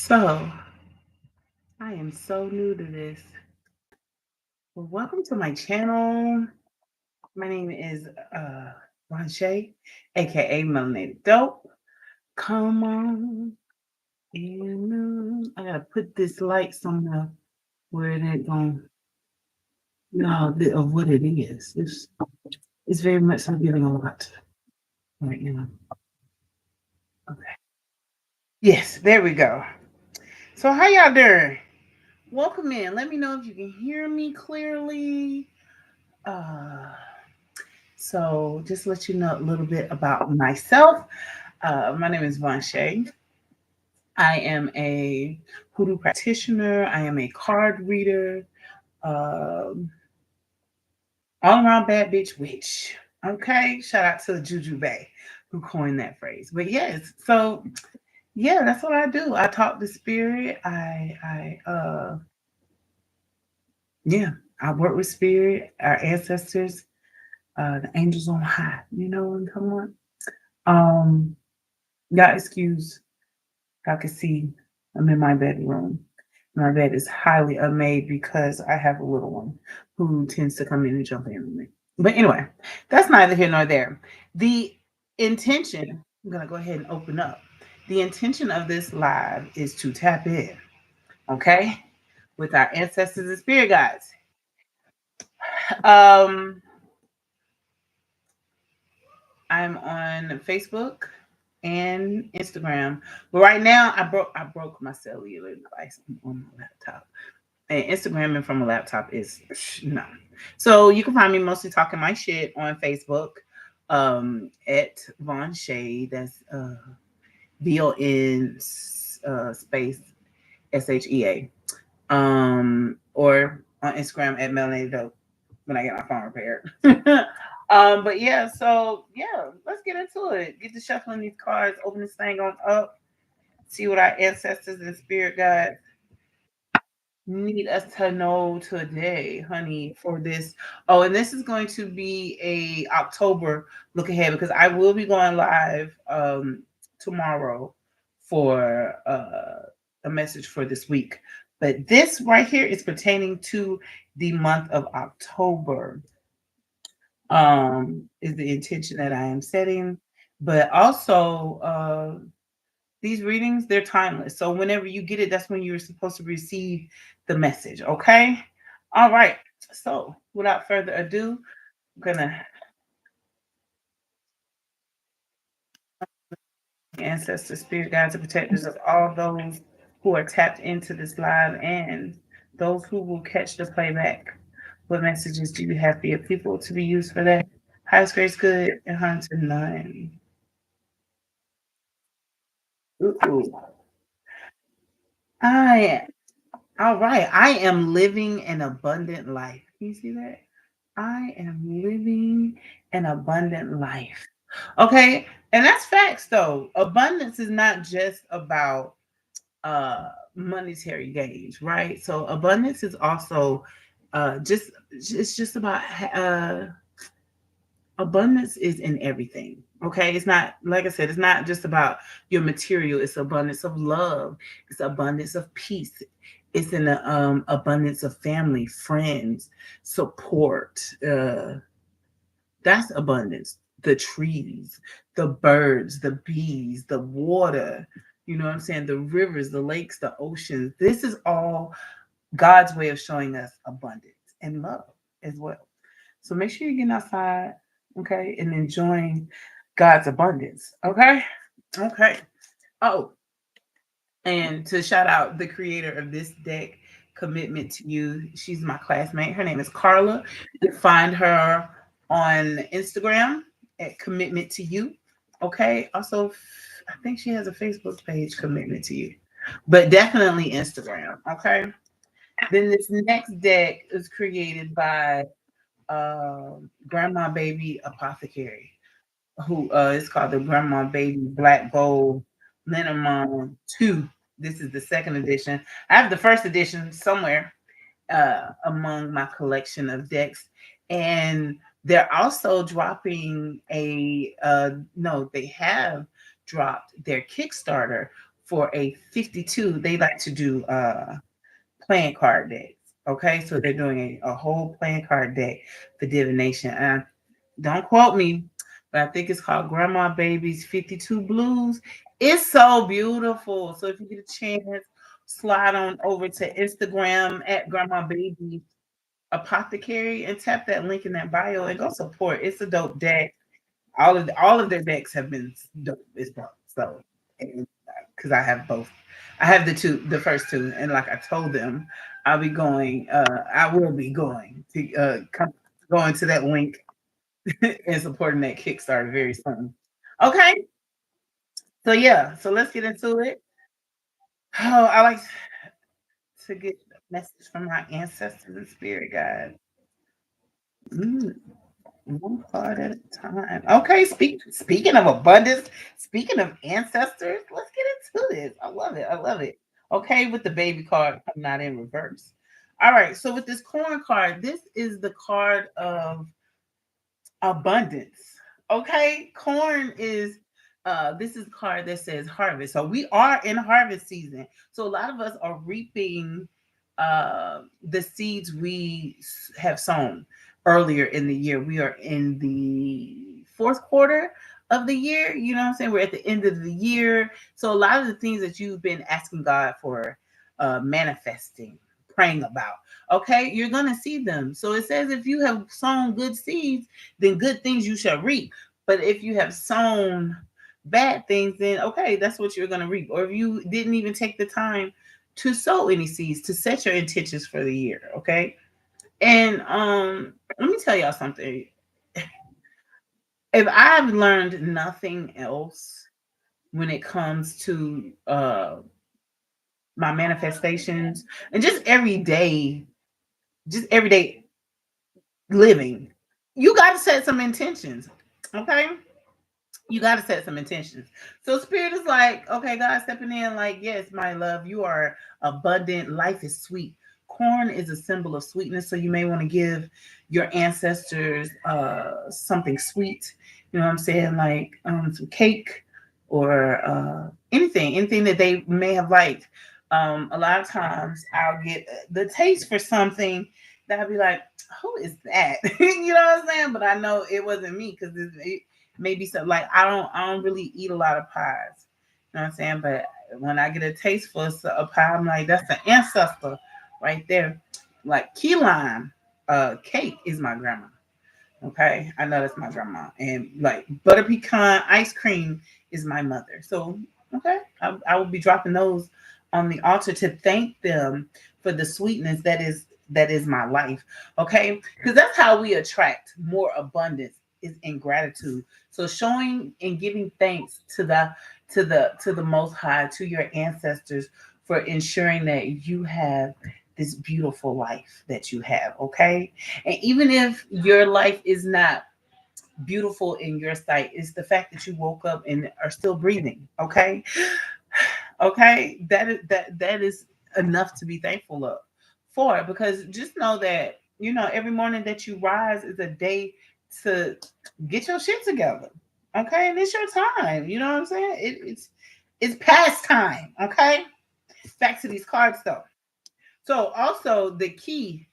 So, I am so new to this. Well, welcome to my channel. My name is VonShea, aka Melanated Dope. Come on. I gotta put this light somewhere where it ain't going no of what it is. It's very much I'm giving a lot right now. Okay. Yes, there we go. So how y'all doing? Welcome in. Let me know if you can hear me clearly. Uh So, just to let you know a little bit about myself. My name is VonShea. I am a hoodoo practitioner. I am a card reader. Um, all around bad bitch witch. Okay, shout out to Juju Bay who coined that phrase. But yes, so yeah, that's what I do. I talk to spirit. Yeah, I work with spirit, our ancestors, the angels on high. You know, and come on. Um, y'all excuse, I can see I'm in my bedroom. My bed is highly unmade because I have a little one who tends to come in and jump in with me. But anyway, that's neither here nor there. The intention, I'm going to go ahead and open up. The intention of this live is to tap in, okay, with our ancestors and spirit guides. Um, I'm on Facebook and Instagram. But right now I broke my cellular device on my laptop. And Instagramming from a laptop is no. So you can find me mostly talking my shit on Facebook at Von Shea. That's VON space SHEA. Or on Instagram at Melanie Dope when I get my phone repaired. But yeah, so yeah, let's get into it. Get to shuffling these cards, open this thing on up, see what our ancestors and spirit guides need us to know today, honey, for this. Oh, and this is going to be a October look ahead because I will be going live tomorrow for a message for this week. But this right here is pertaining to the month of October. Is the intention that I am setting, but also these readings, they're timeless. So whenever you get it, that's when you're supposed to receive the message. Okay. All right. So without further ado, I'm gonna ancestors, spirit guides, and protectors of all those who are tapped into this live and those who will catch the playback. What messages do you have for your people to be used for that? Highest grace, good, and harm to none. Ooh. I All right. I am living an abundant life. Can you see that? I am living an abundant life. Okay. And that's facts though. Abundance is not just about monetary gains, right? So abundance is also just it's just about abundance is in everything. Okay, it's not like I said, it's not just about your material. It's abundance of love. It's abundance of peace. It's an abundance of family, friends, support. That's abundance. The trees, the birds, the bees, the water. You know what I'm saying? The rivers, the lakes, the oceans. This is all God's way of showing us abundance and love as well. So make sure you're getting outside, okay, and enjoying God's abundance, okay? Okay. Oh, and to shout out the creator of this deck, Commitment to You. She's my classmate. Her name is Carla. You can find her on Instagram at Commitment to You. Okay. Also, I think she has a Facebook page, Commitment to You, but definitely Instagram. Okay. Then this next deck is created by Grandma Baby Apothecary, who is called the Grandma Baby Black Gold Lenormand 2. This is the second edition. I have the first edition somewhere among my collection of decks. And they're also dropping a, no, they have dropped their Kickstarter for a 52. They like to do playing card decks. Okay, so they're doing a whole playing card deck for divination. And don't quote me, but I think it's called Grandma Baby's 52 Blues. It's so beautiful. So if you get a chance, slide on over to Instagram at Grandma Baby Apothecary and tap that link in that bio and go support. It's a dope deck. All of their decks have been dope. It's dope. So because I have both. I have the first two, and like I told them, I will be going to going to that link and supporting that Kickstarter very soon. Okay, so yeah, so let's get into it. Oh, I like to get a message from my ancestors and spirit guides. Mm, one card at a time. Okay, speaking of abundance, speaking of ancestors, let's get into this. I love it. I love it. Okay, with the baby card coming out in reverse. All right, so with this corn card, this is the card of abundance. Okay, corn is this is a card that says harvest. So we are in harvest season. So a lot of us are reaping the seeds we have sown earlier in the year. We are in the fourth quarter of the year. You know what I'm saying? We're at the end of the year. So a lot of the things that you've been asking God for, manifesting, praying about, okay, you're gonna see them. So it says if you have sown good seeds, then good things you shall reap. But if you have sown bad things, then okay, that's what you're gonna reap. Or if you didn't even take the time to sow any seeds, to set your intentions for the year, okay? And let me tell y'all something. If I've learned nothing else when it comes to my manifestations and just everyday living, you got to set some intentions, okay? You got to set some intentions. So spirit is like, okay, God stepping in like, yes, my love, you are abundant. Life is sweet. Corn is a symbol of sweetness, so you may want to give your ancestors something sweet. You know what I'm saying, like some cake or anything that they may have liked. A lot of times, I'll get the taste for something that I'll be like, who is that? You know what I'm saying? But I know it wasn't me because maybe so like I don't really eat a lot of pies. You know what I'm saying? But when I get a taste for a pie, I'm like, that's an ancestor right there. Like key lime cake is my grandma. Okay, I know that's my grandma, and like butter pecan ice cream is my mother. So okay, I will be dropping those on the altar to thank them for the sweetness that is my life. Okay, because that's how we attract more abundance is in gratitude. So showing and giving thanks to the Most High, to your ancestors for ensuring that you have this beautiful life that you have. Okay, and even if your life is not beautiful in your sight, it's the fact that you woke up and are still breathing. Okay. Okay. That is enough to be thankful of for, because just know that, every morning that you rise is a day to get your shit together. Okay. And it's your time. You know what I'm saying? It's past time. Okay. Back to these cards though. So also the key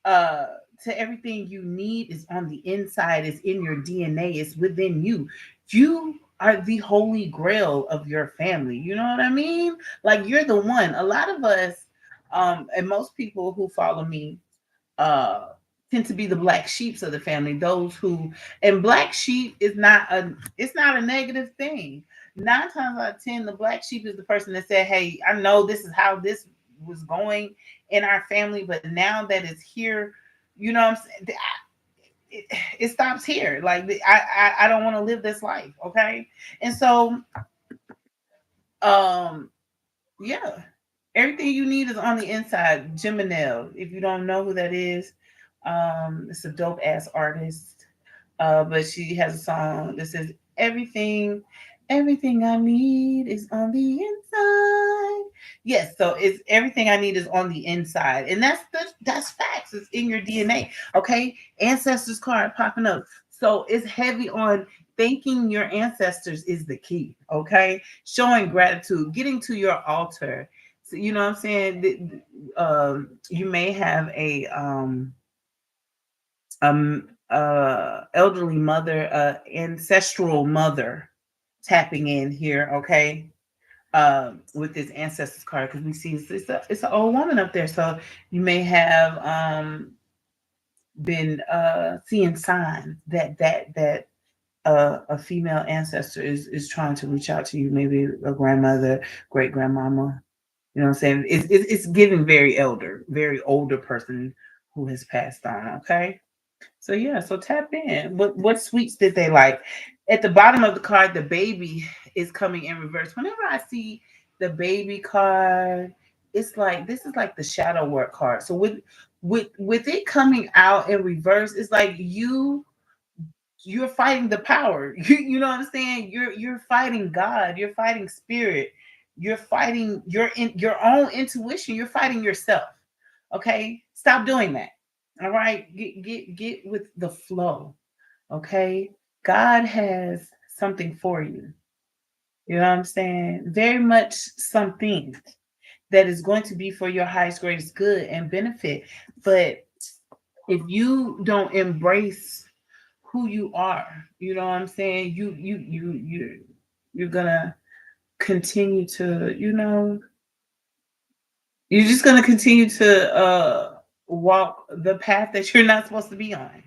uh to everything you need is on the inside, is in your DNA, is within you. You are the holy grail of your family. You know what I mean? Like you're the one. A lot of us, and most people who follow me, uh tend to be the black sheeps of the family, those who, and black sheep is not a negative thing. 9 times out of 10, the black sheep is the person that said, hey, I know this is how this was going in our family, but now that it's here, you know what I'm saying, it, it stops here. Like I don't want to live this life. Okay. And so um yeah, everything you need is on the inside. Jiminelle, if you don't know who that is, it's a dope ass artist. But she has a song that says everything I need is on the inside. Yes, so it's everything I need is on the inside, and that's facts. It's in your DNA. Okay, ancestors card popping up. So it's heavy on thanking your ancestors is the key. Okay, showing gratitude, getting to your altar. So, you know what I'm saying? You may have a elderly mother, ancestral mother tapping in here. Okay, with this ancestors card, because we see it's an old woman up there. So you may have been seeing signs that a female ancestor is trying to reach out to you, maybe a grandmother, great grandmama. You know what I'm saying? It's giving very elder, very older person who has passed on. Okay, so yeah, so tap in. What sweets did they like? At the bottom of the card, the baby is coming in reverse. Whenever I see the baby card, it's like this is like the shadow work card. So with it coming out in reverse, it's like you're fighting the power. You know what I'm saying? You're fighting God. You're fighting spirit. You're fighting your own intuition. You're fighting yourself. Okay, stop doing that. All right, get with the flow. Okay, God has something for you. You know what I'm saying? Very much something that is going to be for your highest, greatest good and benefit. But if you don't embrace who you are, you know what I'm saying? You're gonna continue to, you're just gonna continue to walk the path that you're not supposed to be on.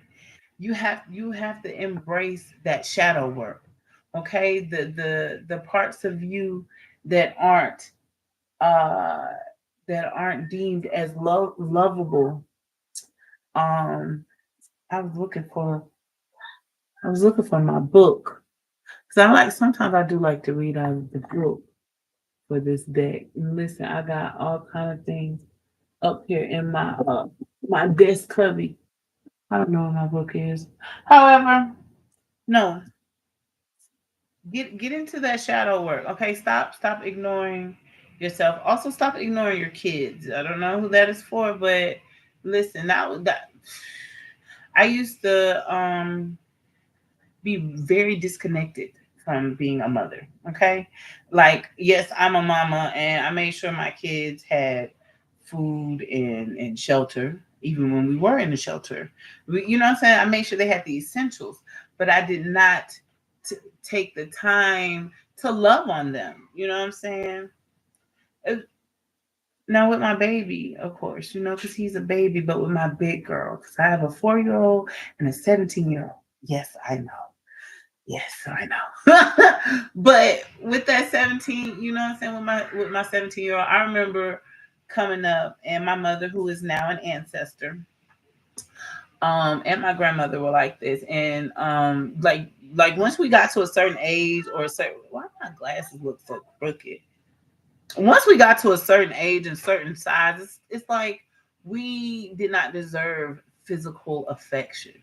You have to embrace that shadow work. Okay, the parts of you that aren't uh deemed as lovable. um I was looking for I was looking for my book, because I like, sometimes I do like to read out of the book for this deck. And listen, I got all kind of things up here in my desk cubby. I don't know what my book is. However, no, get into that shadow work. Okay, stop ignoring yourself. Also, stop ignoring your kids. I don't know who that is for, but listen, that I used to be very disconnected from being a mother. Okay, like, yes, I'm a mama, and I made sure my kids had food and shelter, even when we were in the shelter. You know what I'm saying? I made sure they had the essentials, but I did not t- take the time to love on them. You know what I'm saying? Uh, Now with my baby, of course, because he's a baby, but with my big girl, because I have a 4-year old and a 17-year-old. Yes, I know. Yes, I know. But with that 17, you know what I'm saying, with my 17-year-old, I remember coming up, and my mother, who is now an ancestor, and my grandmother were like this. And like once we got to a certain age, or a certain, why my glasses look so crooked? Once we got to a certain age and certain size, it's like we did not deserve physical affection.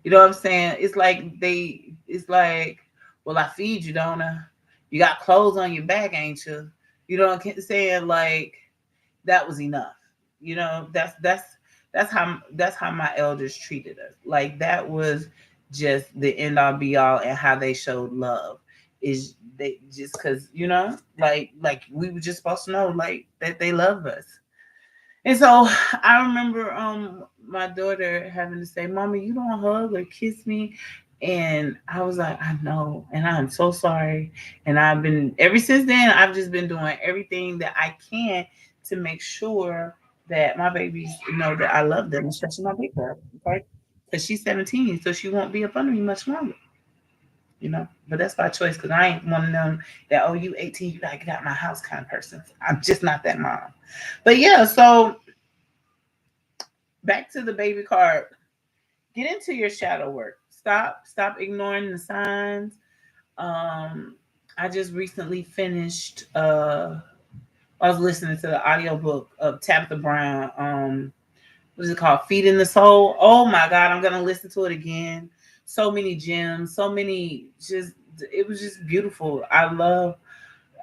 You know what I'm saying? It's like, well, I feed you, don't I? You got clothes on your back, ain't you? You know what I'm saying? Like, that was enough. That's how my elders treated us. Like, that was just the end all be all, and how they showed love is they just, because like we were just supposed to know, like, that they love us. And so I remember my daughter having to say, "Mommy, you don't hug or kiss me." And I was like, "I know, and I'm so sorry." And I've been, ever since then, I've just been doing everything that I can to make sure that my babies know that I love them, especially my big girl, okay? Because she's 17, so she won't be up under me much longer. But that's by choice, because I ain't one of them that, "Oh, you 18, you gotta get out my house" kind of person. I'm just not that mom. But yeah, so back to the baby card. Get into your shadow work. Stop ignoring the signs. Um, I just recently finished. I was listening to the audiobook of Tabitha Brown. What is it called? Feeding the Soul. Oh my God, I'm gonna listen to it again. So many gems. So many. Just, it was just beautiful. I love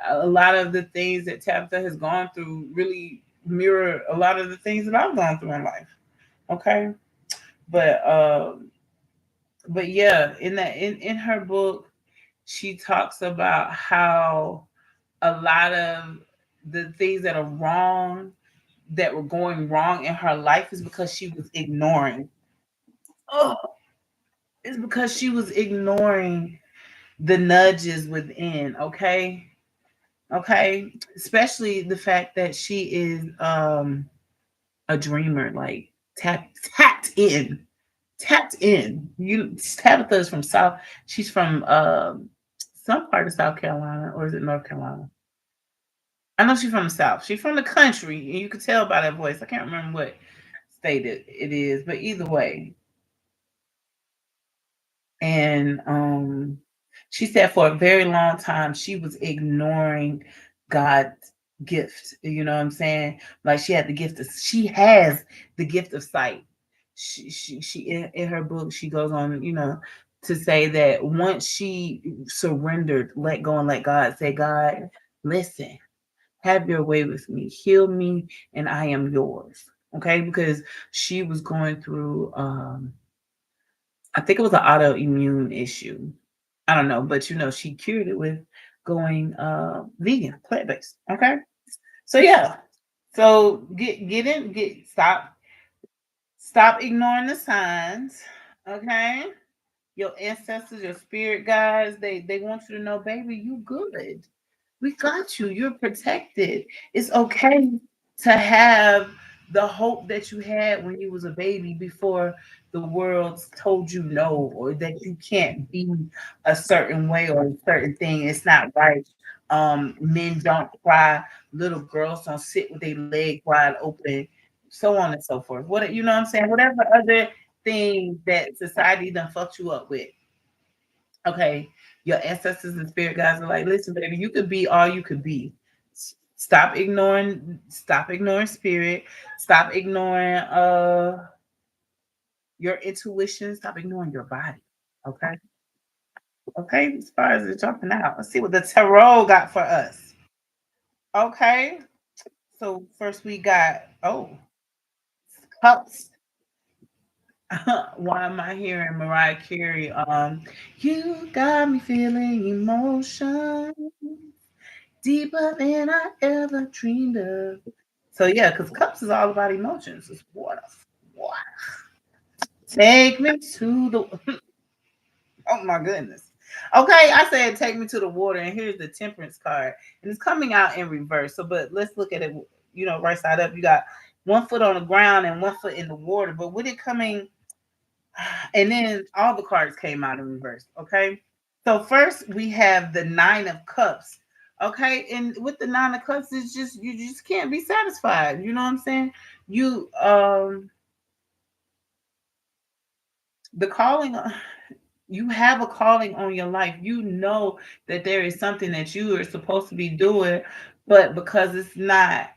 a lot of the things that Tabitha has gone through. Really mirror a lot of the things that I've gone through in life. Okay, but but yeah, in her book, she talks about how a lot of the things that are wrong, that were going wrong in her life, is because she was ignoring. Oh, it's because she was ignoring the nudges within. Okay, okay, especially the fact that she is a dreamer, like tapped in, tapped in. You Tabitha is from South. She's from some part of South Carolina, or is it North Carolina? I know she's from the South. She's from the country, and you could tell by that voice. I can't remember what state it is, but either way. And she said for a very long time she was ignoring God's gift. You know what I'm saying? Like she has the gift of sight. She in her book she goes on, to say that once she surrendered, let go and let God, say, God, listen, have your way with me, heal me, and I am yours. Okay, because she was going through I think it was an autoimmune issue. I don't know, but she cured it with going vegan, plant based. Okay. So yeah. So get in, stop ignoring the signs. Okay. Your ancestors, your spirit guides, they want you to know, baby, you good. We got you. You're protected. It's okay to have the hope that you had when you was a baby before the world told you no, or that you can't be a certain way or a certain thing. It's not right. Men don't cry. Little girls don't sit with their leg wide open. So on and so forth. What, you know what I'm saying? Whatever other thing that society done fucked you up with. Okay, your ancestors and spirit guides are like, listen, baby, you could be all you could be. Stop ignoring spirit. Stop ignoring your intuition. Stop ignoring your body. Okay. Okay. As far as it's jumping out, let's see what the tarot got for us. Okay. So first we got, cups. Why am I hearing Mariah Carey? You got me feeling emotion deeper than I ever dreamed of. So yeah, because cups is all about emotions. It's water. Water. Take me to the. Oh my goodness. Okay, I said take me to the water, and here's the temperance card, and it's coming out in reverse. So, but let's look at it. Right side up. You got one foot on the ground and one foot in the water. But with it coming, and then all the cards came out in reverse. Okay. So first we have the nine of cups. Okay, and with the nine of cups, it's just you just can't be satisfied. You know what I'm saying? You the calling you have a calling on your life. You know that there is something that you are supposed to be doing, but because it's not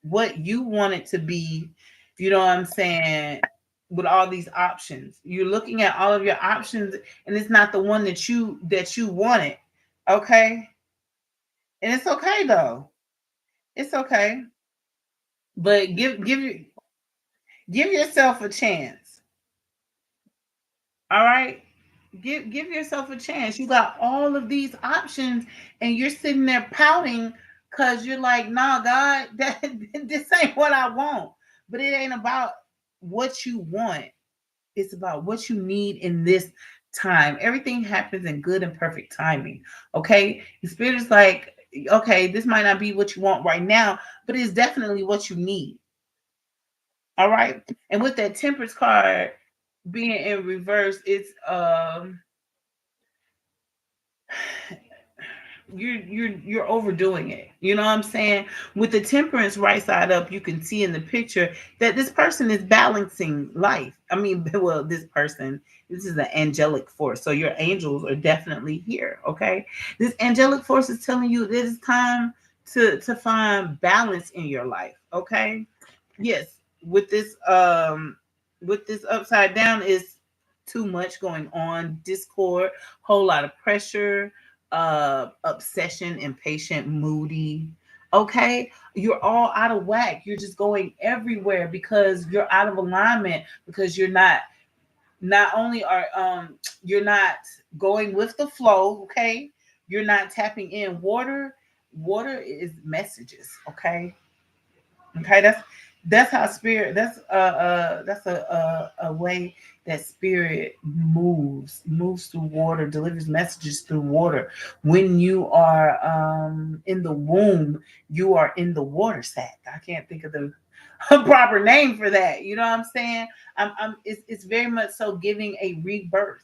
what you want it to be, you know what I'm saying? With all these options, you're looking at all of your options, and it's not the one that you wanted. Okay, and it's okay though. It's okay, but give yourself a chance. All right, give yourself a chance. You got all of these options, and you're sitting there pouting because you're like, nah, God, this ain't what I want. But it ain't about what you want. It's about what you need in this time. Everything happens in good and perfect timing. Okay, the spirit is like, okay, this might not be what you want right now, but it's definitely what you need. All right. And with that temperance card being in reverse, it's you're overdoing it. You know what I'm saying? With the temperance right side up, you can see in the picture that this person is balancing life. I mean, well, this is an angelic force. So your angels are definitely here. Okay. This angelic force is telling you that it's time to find balance in your life. Okay. Yes, with this upside down is too much going on, discord, whole lot of pressure, obsession, impatient, moody. Okay, you're all out of whack. You're just going everywhere because you're out of alignment, because Not only are you're not going with the flow, okay? You're not tapping in water is messages, okay? Okay, that's how spirit. That's a way that spirit moves through water, delivers messages through water. When you are in the womb, you are in the water sac. I can't think of the proper name for that. You know what I'm saying? It's very much so giving a rebirth,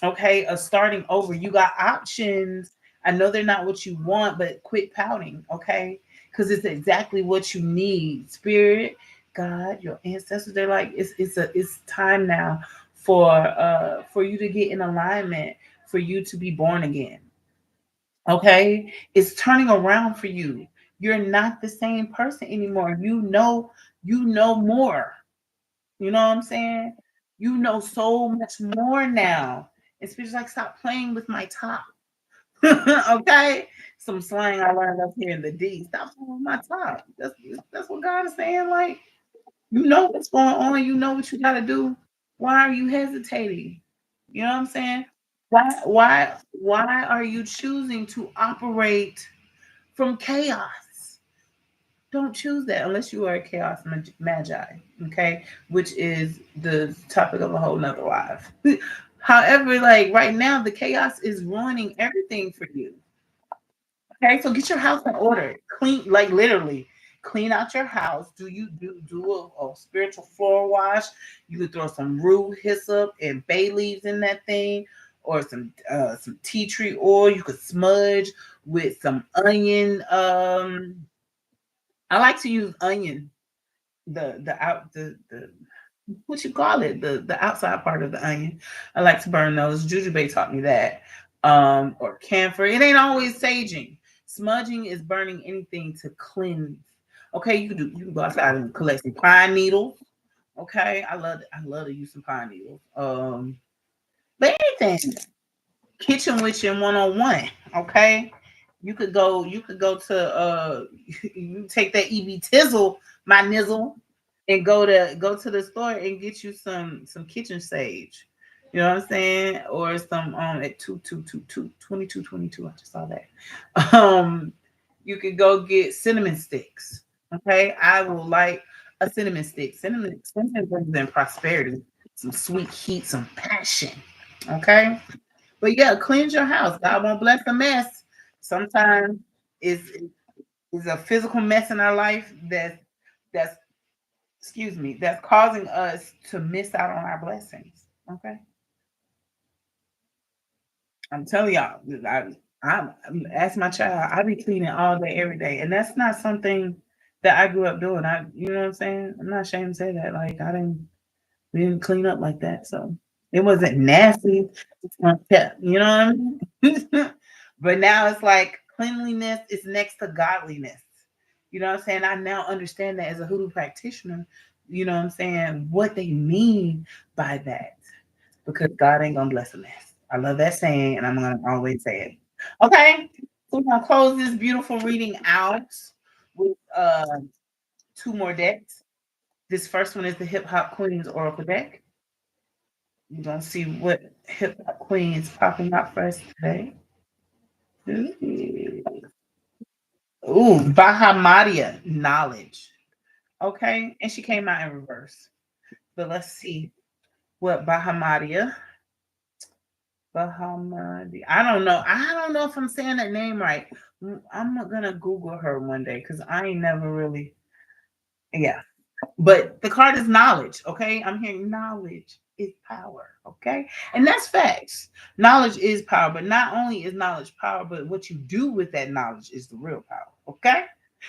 okay, of starting over. You got options. I know they're not what you want, but quit pouting, okay? Because it's exactly what you need. Spirit, God, your ancestors, they're like, it's time now for you to get in alignment, for you to be born again. Okay? It's turning around for you. You're not the same person anymore. You know more. You know what I'm saying? You know so much more now. It's just like, stop playing with my top. Okay? Some slang I learned up here in the D. Stop playing with my top. That's what God is saying. Like, you know what's going on. You know what you got to do. Why are you hesitating? You know what I'm saying? Why are you choosing to operate from chaos? Don't choose that unless you are a chaos magi, okay? Which is the topic of a whole nother life. However, like right now, the chaos is ruining everything for you. Okay, so get your house in order. Clean, like literally, clean out your house. Do a spiritual floor wash. You could throw some rue hyssop and bay leaves in that thing, or some tea tree oil. You could smudge with some onion. I like to use onion, the what you call it, the outside part of the onion. I like to burn those. Juju Bay taught me that. Or camphor. It ain't always saging. Smudging is burning anything to cleanse. Okay, you can go outside and collect some pine needles. Okay, I love to use some pine needles. But anything, kitchen witching 101. Okay, you could go to you take that EB Tizzle, my nizzle, and go to the store and get you some kitchen sage. You know what I'm saying? Or some at 2222. I just saw that. You could go get cinnamon sticks. Okay, I will like a cinnamon stick. Cinnamon brings in prosperity, some sweet heat, some passion. Okay, but yeah, cleanse your house. God won't bless a mess. Sometimes is a physical mess in our life that's excuse me, that's causing us to miss out on our blessings. Okay, I'm telling y'all, I'm ask my child. I be cleaning all day, every day, and that's not something that I grew up doing. You know what I'm saying? I'm not ashamed to say that. Like we didn't clean up like that, so it wasn't nasty. Yeah, you know what I mean? But now it's like cleanliness is next to godliness. You know what I'm saying? I now understand that as a hoodoo practitioner, you know what I'm saying, what they mean by that. Because God ain't gonna bless a mess. I love that saying and I'm gonna always say it. Okay. So we're gonna close this beautiful reading out with two more decks. This first one is the Hip Hop Queens Oracle deck. We're gonna see what hip hop queens popping out for us today. Ooh, Bahamadia knowledge. Okay, and she came out in reverse. But let's see what Bahamadia. I don't know if I'm saying that name right. I'm gonna Google her one day because I ain't never really. Yeah, but the card is knowledge, okay? I'm hearing knowledge is power, okay? And that's facts. Knowledge is power, but not only is knowledge power, but what you do with that knowledge is the real power, okay?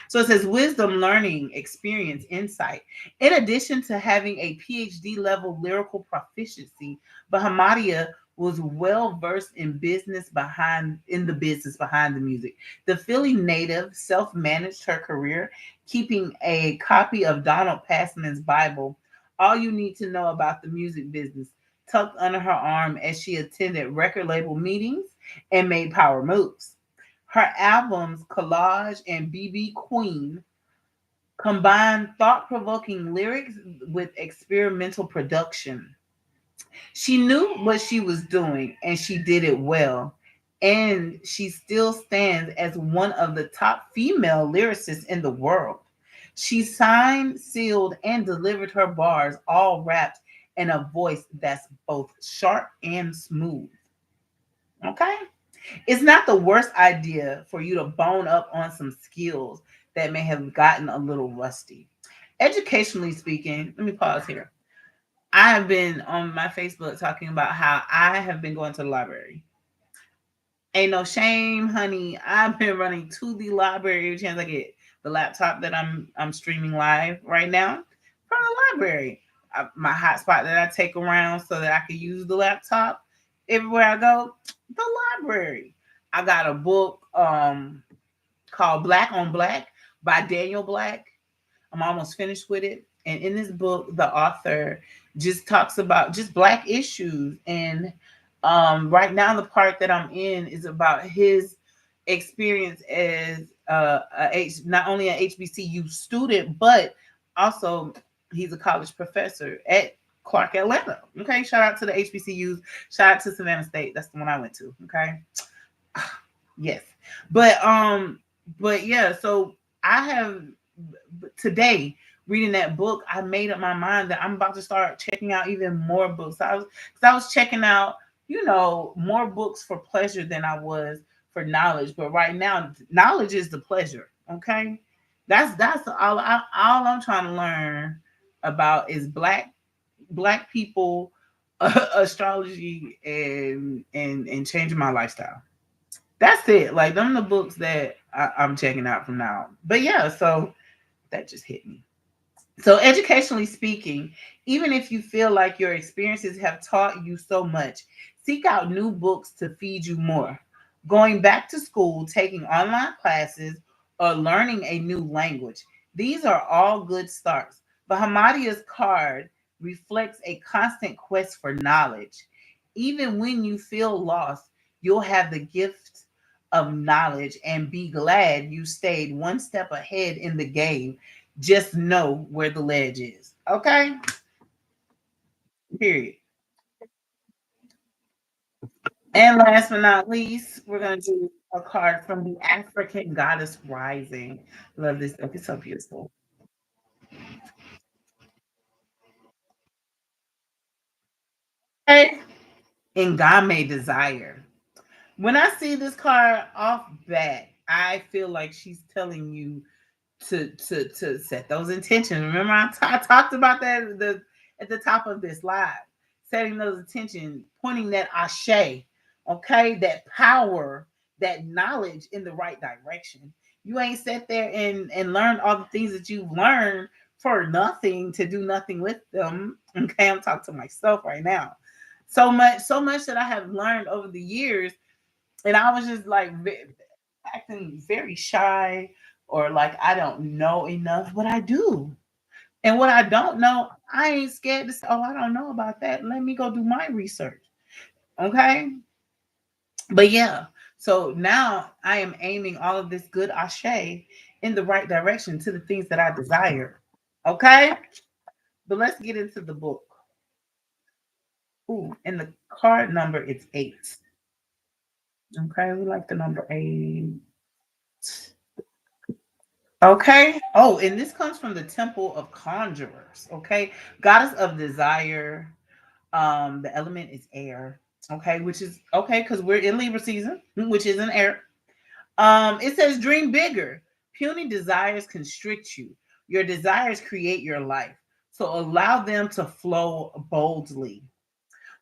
So it says wisdom, learning, experience, insight. In addition to having a PhD level lyrical proficiency, Bahamadia was well versed in the business behind the music. The Philly native self-managed her career, keeping a copy of Donald Passman's Bible, All You Need to Know About the Music Business, tucked under her arm as she attended record label meetings and made power moves. Her albums, Collage and BB Queen, combine thought provoking lyrics with experimental production. She knew what she was doing and she did it well. And she still stands as one of the top female lyricists in the world. She signed, sealed, and delivered her bars, all wrapped in a voice that's both sharp and smooth. Okay? It's not the worst idea for you to bone up on some skills that may have gotten a little rusty. Educationally speaking, let me pause here. I have been on my Facebook talking about how I have been going to the library. Ain't no shame, honey. I've been running to the library every chance I get. The laptop that I'm streaming live right now from the library. My hotspot that I take around so that I can use the laptop everywhere I go. The library. I got a book called Black on Black by Daniel Black. I'm almost finished with it. And in this book, the author just talks about just black issues. And right now, the part that I'm in is about his experience as not only an HBCU student, but also he's a college professor at Clark Atlanta. Okay, shout out to the HBCUs. Shout out to Savannah State. That's the one I went to. Okay, yes, but but yeah. So I have today reading that book, I made up my mind that I'm about to start checking out even more books. I was checking out, more books for pleasure than I was for knowledge. But right now, knowledge is the pleasure. Okay, that's all I'm trying to learn about is black people, astrology, and changing my lifestyle. That's it. Like them the books that I'm checking out from now. But yeah, so that just hit me. So, educationally speaking, even if you feel like your experiences have taught you so much, seek out new books to feed you more. Going back to school, taking online classes, or learning a new language. These are all good starts. But Hamadia's card reflects a constant quest for knowledge. Even when you feel lost, you'll have the gift of knowledge and be glad you stayed one step ahead in the game. Just know where the ledge is. Okay? Period. And last but not least, we're going to do a card from the African Goddess Rising. Love this book. It's so beautiful. Okay. Ngame Desire. When I see this card off bat, I feel like she's telling you to set those intentions. Remember, I talked about that at the top of this live, setting those intentions, pointing that ashe, okay, that power, that knowledge in the right direction. You ain't sat there and learned all the things that you've learned for nothing to do nothing with them. Okay, I'm talking to myself right now. So much that I have learned over the years, and I was just like acting very shy or like I don't know enough, but I do. And what I don't know, I ain't scared to say, oh, I don't know about that. Let me go do my research. Okay. But yeah, so now I am aiming all of this good ashe in the right direction to the things that I desire. Okay. But let's get into the book. Ooh, and the card number is 8. Okay. We like the number 8. Okay. Oh, and this comes from the Temple of Conjurers. Okay. Goddess of desire. The element is air. Okay, which is okay because we're in Libra season, which is an air. It says dream bigger. Puny desires constrict you. Your desires create your life. So allow them to flow boldly.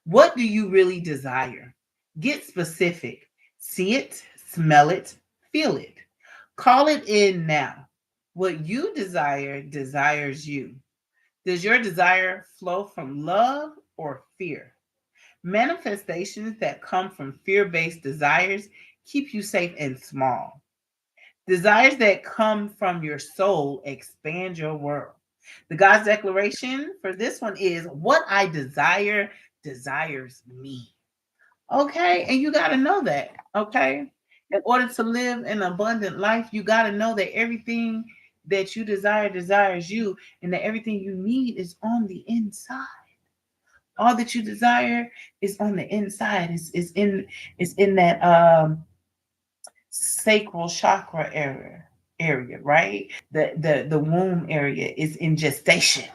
What do you really desire? Get specific. See it, smell it, feel it. Call it in now. What you desire desires you. Does your desire flow from love or fear? Manifestations that come from fear based desires keep you safe and small. Desires that come from your soul expand your world. The God's declaration for this one is what I desire desires me. Okay. And you got to know that. Okay. In order to live an abundant life, you got to know that everything that you desire desires you, and that everything you need is on the inside. All that you desire is on the inside. It's in that sacral chakra area, right? The womb area is in gestation.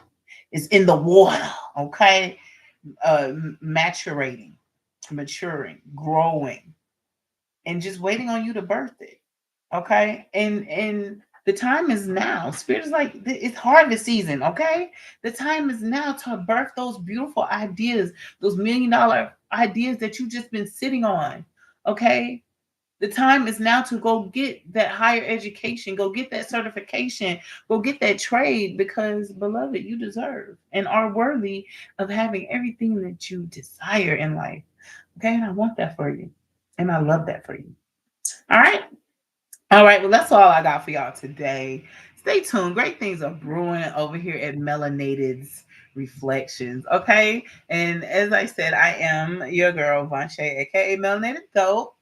It's in the water, okay? Maturating, maturing, growing, and just waiting on you to birth it. Okay. And the time is now. Spirit is like it's harvest season. Okay. The time is now to birth those beautiful ideas, those $1 million ideas that you've just been sitting on. Okay. The time is now to go get that higher education, go get that certification, go get that trade, because beloved, you deserve and are worthy of having everything that you desire in life. Okay. And I want that for you. And I love that for you. All right. All right, well, that's all I got for y'all today. Stay tuned. Great things are brewing over here at Melanated's Reflections. Okay. And as I said, I am your girl, VonShea, aka Melanated Dope.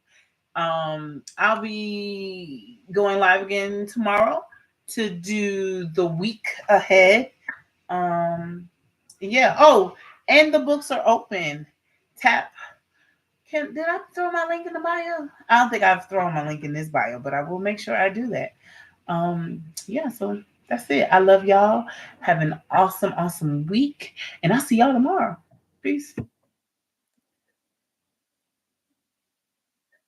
I'll be going live again tomorrow to do the week ahead. Um, yeah. Oh, and the books are open. Tap did I throw my link in the bio? I don't think I've thrown my link in this bio, but I will make sure I do that. Yeah, so that's it. I love y'all. Have an awesome, awesome week, and I'll see y'all tomorrow. Peace.